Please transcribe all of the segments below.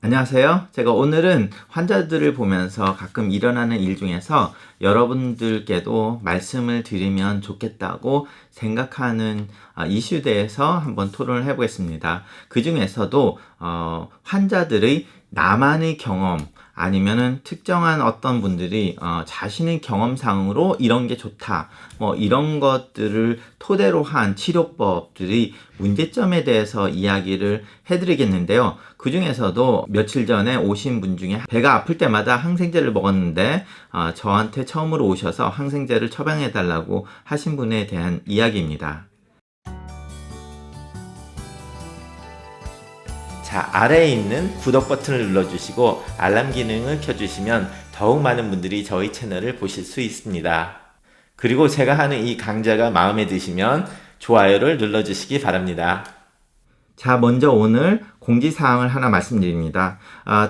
안녕하세요. 제가 오늘은 환자들을 보면서 가끔 일어나는 일 중에서 여러분들께도 말씀을 드리면 좋겠다고 생각하는 이슈에 대해서 한번 토론을 해보겠습니다. 그 중에서도 환자들의 나만의 경험 아니면은 특정한 어떤 분들이 자신의 경험상으로 이런 게 좋다 뭐 이런 것들을 토대로 한 치료법들이 문제점에 대해서 이야기를 해드리겠는데요. 그 중에서도 며칠 전에 오신 분 중에 배가 아플 때마다 항생제를 먹었는데 저한테 처음으로 오셔서 항생제를 처방해 달라고 하신 분에 대한 이야기입니다. 자, 아래에 있는 구독 버튼을 눌러주시고 알람 기능을 켜주시면 더욱 많은 분들이 저희 채널을 보실 수 있습니다. 그리고 제가 하는 이 강좌가 마음에 드시면 좋아요를 눌러주시기 바랍니다. 자, 먼저 오늘 공지사항을 하나 말씀드립니다.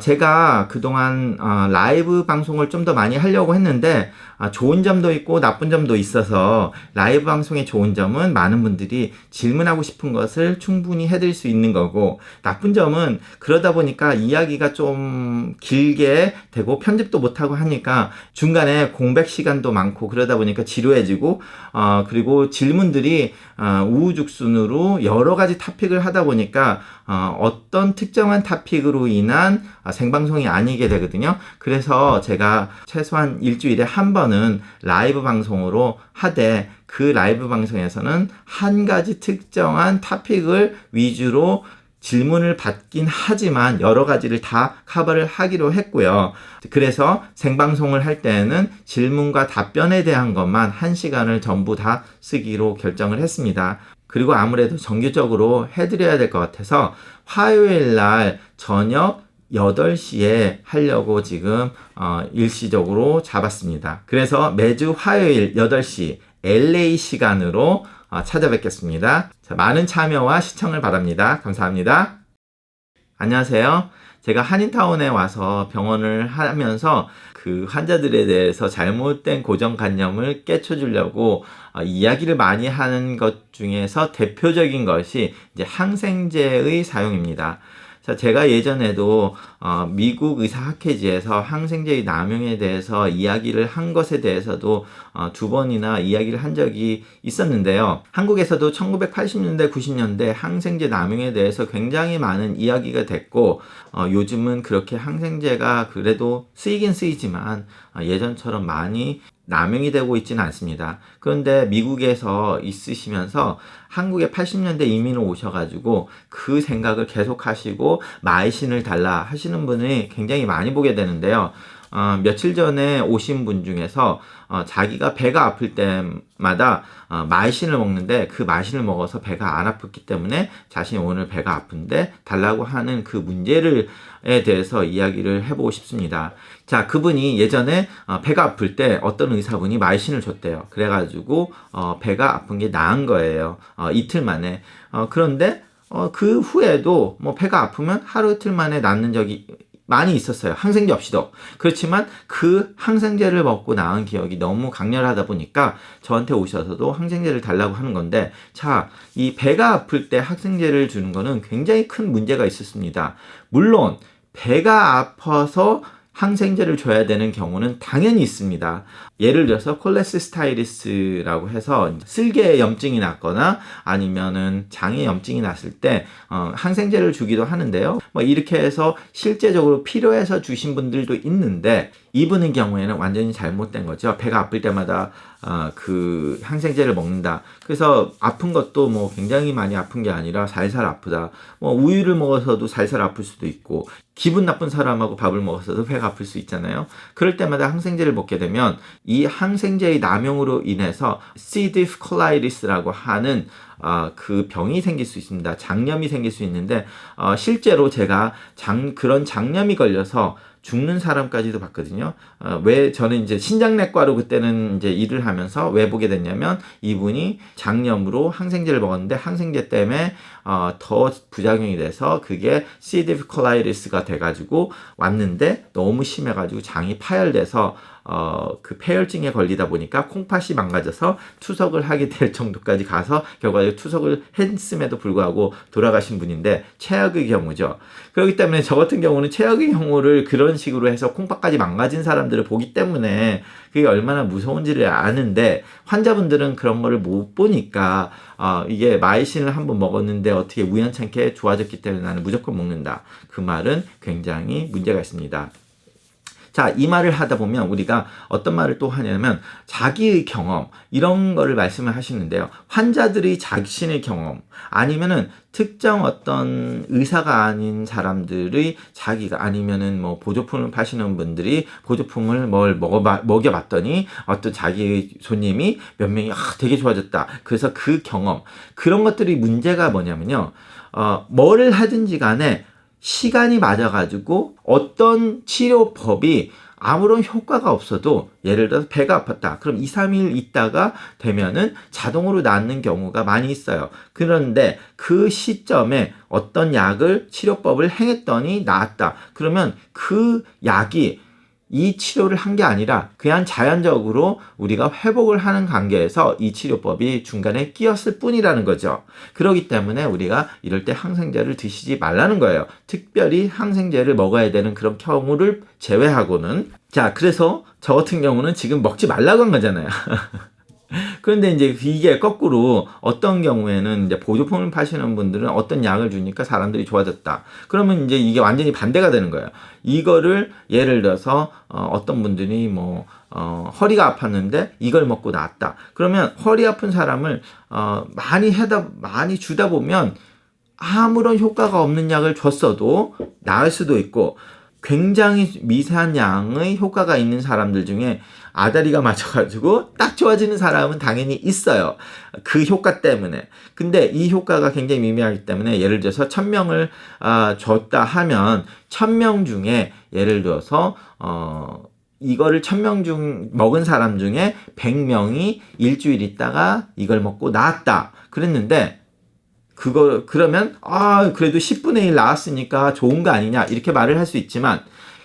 제가 그동안 라이브 방송을 좀 더 많이 하려고 했는데 좋은 점도 있고 나쁜 점도 있어서 라이브 방송의 좋은 점은 많은 분들이 질문하고 싶은 것을 충분히 해드릴 수 있는 거고, 나쁜 점은 그러다 보니까 이야기가 좀 길게 되고 편집도 못하고 하니까 중간에 공백 시간도 많고 그러다 보니까 지루해지고 그리고 질문들이 우후죽순으로 여러 가지 토픽을 하다 보니까 어떤 특정한 토픽으로 인한 생방송이 아니게 되거든요. 그래서 제가 최소한 일주일에 한 번은 라이브 방송으로 하되, 그 라이브 방송에서는 한 가지 특정한 토픽을 위주로 질문을 받긴 하지만 여러 가지를 다 커버를 하기로 했고요. 그래서 생방송을 할 때에는 질문과 답변에 대한 것만 1시간을 전부 다 쓰기로 결정을 했습니다. 그리고 아무래도 정규적으로 해드려야 될 것 같아서 화요일 날 저녁 8시에 하려고 지금 일시적으로 잡았습니다. 그래서 매주 화요일 8시 LA 시간으로 찾아뵙겠습니다. 자, 많은 참여와 시청을 바랍니다. 감사합니다. 안녕하세요. 제가 한인타운에 와서 병원을 하면서 그 환자들에 대해서 잘못된 고정관념을 깨쳐주려고 이야기를 많이 하는 것 중에서 대표적인 것이 이제 항생제의 사용입니다. 자, 제가 예전에도 미국 의사학회지에서 항생제의 남용에 대해서 이야기를 한 것에 대해서도 2번이나 이야기를 한 적이 있었는데요. 한국에서도 1980년대, 90년대 항생제 남용에 대해서 굉장히 많은 이야기가 됐고, 요즘은 그렇게 항생제가 그래도 쓰이긴 쓰이지만 예전처럼 많이 남용이 되고 있지는 않습니다. 그런데 미국에서 있으시면서 한국에 80년대 이민을 오셔가지고 그 생각을 계속 하시고 마이신을 달라 하시는 분이 굉장히 많이 보게 되는데요. 며칠 전에 오신 분 중에서 자기가 배가 아플 때마다 마이신을 먹는데 그 마이신을 먹어서 배가 안 아팠기 때문에 자신이 오늘 배가 아픈데 달라고 하는 그 문제에 대해서 이야기를 해보고 싶습니다. 자, 그분이 예전에 배가 아플 때 어떤 의사분이 마이신을 줬대요. 그래가지고 배가 아픈 게 나은 거예요. 이틀 만에. 그런데 그 후에도 뭐 배가 아프면 하루 이틀 만에 낫는 적이 많이 있었어요. 항생제 없이도. 그렇지만 그 항생제를 먹고 나은 기억이 너무 강렬하다 보니까 저한테 오셔서도 항생제를 달라고 하는 건데, 자, 이 배가 아플 때 항생제를 주는 거는 굉장히 큰 문제가 있었습니다. 물론 배가 아파서 항생제를 줘야 되는 경우는 당연히 있습니다. 예를 들어서 콜레시스타이리스라고 해서 쓸개에 염증이 났거나 아니면은 장에 염증이 났을 때 항생제를 주기도 하는데요. 뭐 이렇게 해서 실제적으로 필요해서 주신 분들도 있는데, 이분의 경우에는 완전히 잘못된 거죠. 배가 아플 때마다 그 항생제를 먹는다. 그래서 아픈 것도 뭐 굉장히 많이 아픈 게 아니라 살살 아프다. 뭐 우유를 먹어서도 살살 아플 수도 있고, 기분 나쁜 사람하고 밥을 먹어서도 배가 아플 수 있잖아요. 그럴 때마다 항생제를 먹게 되면 이 항생제의 남용으로 인해서 C. diff colitis라고 하는 그 병이 생길 수 있습니다. 장염이 생길 수 있는데 실제로 제가 그런 장염이 걸려서 죽는 사람까지도 봤거든요. 왜 저는 이제 신장내과로 그때는 이제 일을 하면서 왜 보게 됐냐면, 이분이 장염으로 항생제를 먹었는데 항생제 때문에 더 부작용이 돼서 그게 C. difficularis가 돼가지고 왔는데 너무 심해가지고 장이 파열돼서 그 폐혈증에 걸리다 보니까 콩팥이 망가져서 투석을 하게 될 정도까지 가서 결과적으로 투석을 했음에도 불구하고 돌아가신 분인데 최악의 경우죠. 그렇기 때문에 저 같은 경우는 최악의 경우를 그런 식으로 해서 콩팥까지 망가진 사람들을 보기 때문에 그게 얼마나 무서운지를 아는데 환자분들은 그런 거를 못 보니까 이게 마이신을 한번 먹었는데 어떻게 우연찮게 좋아졌기 때문에 나는 무조건 먹는다. 그 말은 굉장히 문제가 있습니다. 자, 이 말을 하다 보면 우리가 어떤 말을 또 하냐면 자기의 경험 이런 거를 말씀을 하시는데요. 환자들의 자신의 경험 아니면은 특정 어떤 의사가 아닌 사람들의 자기가 아니면은 뭐 보조품을 파시는 분들이 보조품을 먹여봤더니 어떤 자기의 손님이 몇 명이 되게 좋아졌다. 그래서 그 경험 그런 것들이 문제가 뭐냐면요. 뭐를 하든지 간에 시간이 맞아가지고 어떤 치료법이 아무런 효과가 없어도 예를 들어서 배가 아팠다. 그럼 2, 3일 있다가 되면은 자동으로 낫는 경우가 많이 있어요. 그런데 그 시점에 어떤 약을 치료법을 행했더니 나았다. 그러면 그 약이 이 치료를 한 게 아니라 그냥 자연적으로 우리가 회복을 하는 관계에서 이 치료법이 중간에 끼었을 뿐이라는 거죠. 그렇기 때문에 우리가 이럴 때 항생제를 드시지 말라는 거예요. 특별히 항생제를 먹어야 되는 그런 경우를 제외하고는. 자, 그래서 저 같은 경우는 지금 먹지 말라고 한 거잖아요. 그런데 이제 이게 거꾸로 어떤 경우에는 이제 보조품을 파시는 분들은 어떤 약을 주니까 사람들이 좋아졌다. 그러면 이제 이게 완전히 반대가 되는 거예요. 이거를 예를 들어서 어떤 분들이 뭐 허리가 아팠는데 이걸 먹고 나았다. 그러면 허리 아픈 사람을 많이 주다 보면 아무런 효과가 없는 약을 줬어도 나을 수도 있고 굉장히 미세한 양의 효과가 있는 사람들 중에 아다리가 맞아가지고 딱 좋아지는 사람은 당연히 있어요. 그 효과 때문에. 근데 이 효과가 굉장히 미미하기 때문에 예를 들어서 1000명을 줬다 하면 1000명 중에 예를 들어서 이거를 1000명 중 먹은 사람 중에 100명이 일주일 있다가 이걸 먹고 나았다. 그랬는데 그러면 그래도 10분의 1 나왔으니까 좋은 거 아니냐 이렇게 말을 할 수 있지만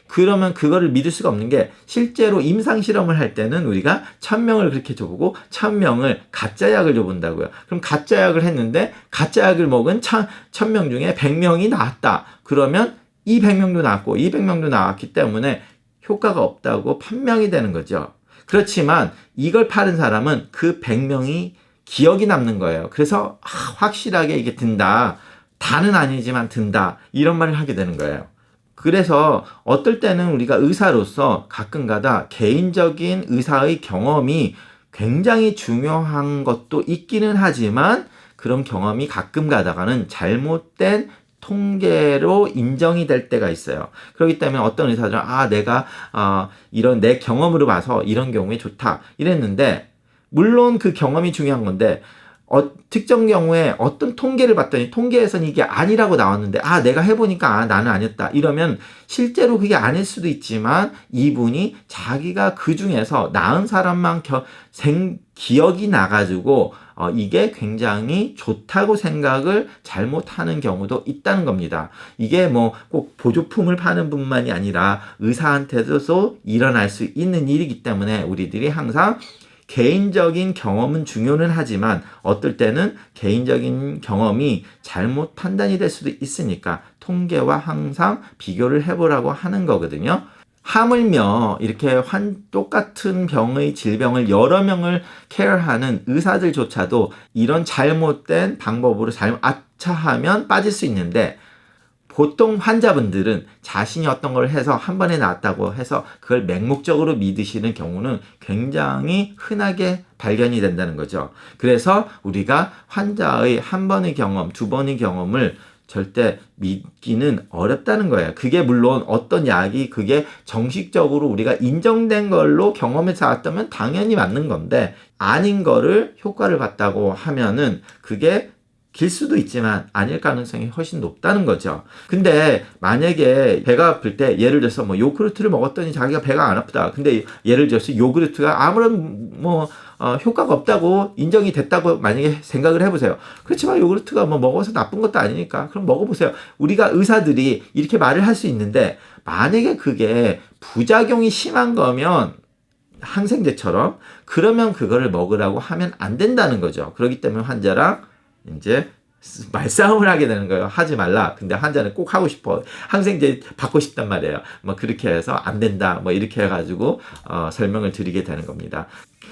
그러면 그거를 믿을 수가 없는 게 실제로 임상 실험을 할 때는 우리가 1000명을 그렇게 줘보고 1000명을 가짜 약을 줘본다고요. 그럼 가짜 약을 했는데 가짜 약을 먹은 1000명 중에 100명이 나왔다. 그러면 이 100명도 나왔고 이 100명도 나왔기 때문에 효과가 없다고 판명이 되는 거죠. 그렇지만 이걸 파는 사람은 그 100명이 기억이 남는 거예요. 그래서 확실하게 이게 든다. 다는 아니지만 든다. 이런 말을 하게 되는 거예요. 그래서 어떨 때는 우리가 의사로서 가끔가다 개인적인 의사의 경험이 굉장히 중요한 것도 있기는 하지만 그런 경험이 가끔 가다가는 잘못된 통계로 인정이 될 때가 있어요. 그렇기 때문에 어떤 의사들은 내가 이런 내 경험으로 봐서 이런 경우에 좋다 이랬는데 물론 그 경험이 중요한 건데 특정 경우에 어떤 통계를 봤더니 통계에서는 이게 아니라고 나왔는데 내가 해보니까 나는 아니었다 이러면 실제로 그게 아닐 수도 있지만 이분이 자기가 그 중에서 나은 사람만 기억이 나가지고 이게 굉장히 좋다고 생각을 잘못하는 경우도 있다는 겁니다. 이게 뭐 꼭 보조품을 파는 분만이 아니라 의사한테도 일어날 수 있는 일이기 때문에 우리들이 항상 개인적인 경험은 중요는 하지만 어떨 때는 개인적인 경험이 잘못 판단이 될 수도 있으니까 통계와 항상 비교를 해보라고 하는 거거든요. 하물며 이렇게 똑같은 병의 질병을 여러 명을 케어하는 의사들조차도 이런 잘못된 방법으로 아차하면 빠질 수 있는데 보통 환자분들은 자신이 어떤 걸 해서 한 번에 나았다고 해서 그걸 맹목적으로 믿으시는 경우는 굉장히 흔하게 발견이 된다는 거죠. 그래서 우리가 환자의 한 번의 경험, 두 번의 경험을 절대 믿기는 어렵다는 거예요. 그게 물론 어떤 약이 그게 정식적으로 우리가 인정된 걸로 경험해서 왔다면 당연히 맞는 건데 아닌 거를 효과를 봤다고 하면은 그게 길 수도 있지만 아닐 가능성이 훨씬 높다는 거죠. 근데 만약에 배가 아플 때 예를 들어서 뭐 요구르트를 먹었더니 자기가 배가 안 아프다. 근데 예를 들어서 요구르트가 아무런 효과가 없다고 인정이 됐다고 만약에 생각을 해보세요. 그렇지만 요구르트가 뭐 먹어서 나쁜 것도 아니니까 그럼 먹어보세요. 우리가 의사들이 이렇게 말을 할 수 있는데 만약에 그게 부작용이 심한 거면 항생제처럼 그러면 그거를 먹으라고 하면 안 된다는 거죠. 그렇기 때문에 환자랑 이제 말싸움을 하게 되는 거예요. 하지 말라. 근데 환자는 꼭 하고 싶어. 항생제 받고 싶단 말이에요. 뭐 그렇게 해서 안 된다. 뭐 이렇게 해가지고 설명을 드리게 되는 겁니다.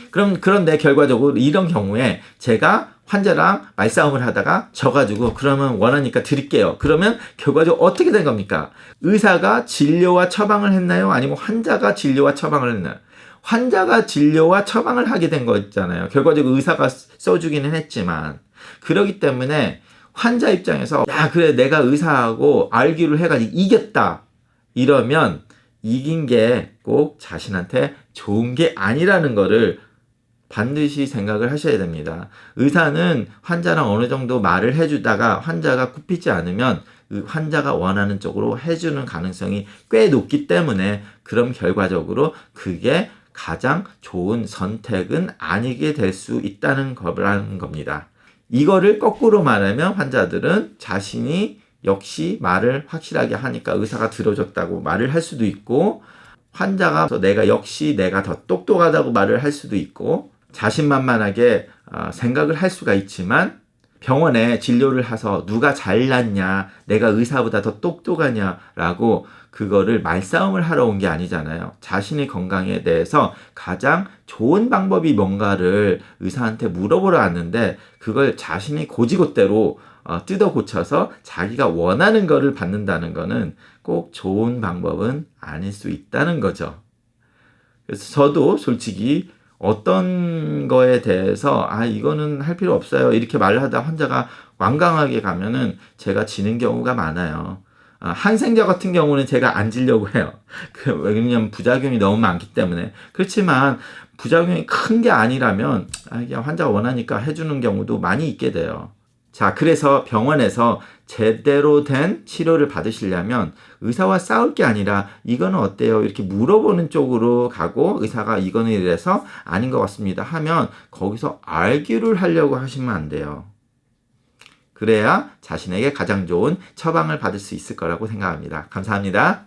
그런데 결과적으로 이런 경우에 제가 환자랑 말싸움을 하다가 져가지고 그러면 원하니까 드릴게요. 그러면 결과적으로 어떻게 된 겁니까? 의사가 진료와 처방을 했나요? 아니면 환자가 진료와 처방을 했나요? 환자가 진료와 처방을 하게 된 거잖아요. 결과적으로 의사가 써주기는 했지만. 그렇기 때문에 환자 입장에서 야 그래 내가 의사하고 알기로 해가지고 이겼다 이러면 이긴 게 꼭 자신한테 좋은 게 아니라는 거를 반드시 생각을 하셔야 됩니다. 의사는 환자랑 어느 정도 말을 해주다가 환자가 굽히지 않으면 환자가 원하는 쪽으로 해주는 가능성이 꽤 높기 때문에 그럼 결과적으로 그게 가장 좋은 선택은 아니게 될 수 있다는 거라는 겁니다. 이거를 거꾸로 말하면 환자들은 자신이 역시 말을 확실하게 하니까 의사가 들어줬다고 말을 할 수도 있고 환자가 내가 더 똑똑하다고 말을 할 수도 있고 자신만만하게 생각을 할 수가 있지만 병원에 진료를 해서 누가 잘났냐 내가 의사보다 더 똑똑하냐라고 그거를 말싸움을 하러 온 게 아니잖아요. 자신의 건강에 대해서 가장 좋은 방법이 뭔가를 의사한테 물어보러 왔는데 그걸 자신이 고지고대로 뜯어 고쳐서 자기가 원하는 거를 받는다는 거는 꼭 좋은 방법은 아닐 수 있다는 거죠. 그래서 저도 솔직히 어떤 거에 대해서 이거는 할 필요 없어요 이렇게 말을 하다 환자가 완강하게 가면은 제가 지는 경우가 많아요. 항생제 같은 경우는 제가 안 지려고 해요. 왜냐면 부작용이 너무 많기 때문에. 그렇지만 부작용이 큰 게 아니라면 그냥 환자가 원하니까 해주는 경우도 많이 있게 돼요. 자, 그래서 병원에서 제대로 된 치료를 받으시려면 의사와 싸울 게 아니라 이거는 어때요? 이렇게 물어보는 쪽으로 가고 의사가 이거는 이래서 아닌 것 같습니다 하면 거기서 알기를 하려고 하시면 안 돼요. 그래야 자신에게 가장 좋은 처방을 받을 수 있을 거라고 생각합니다. 감사합니다.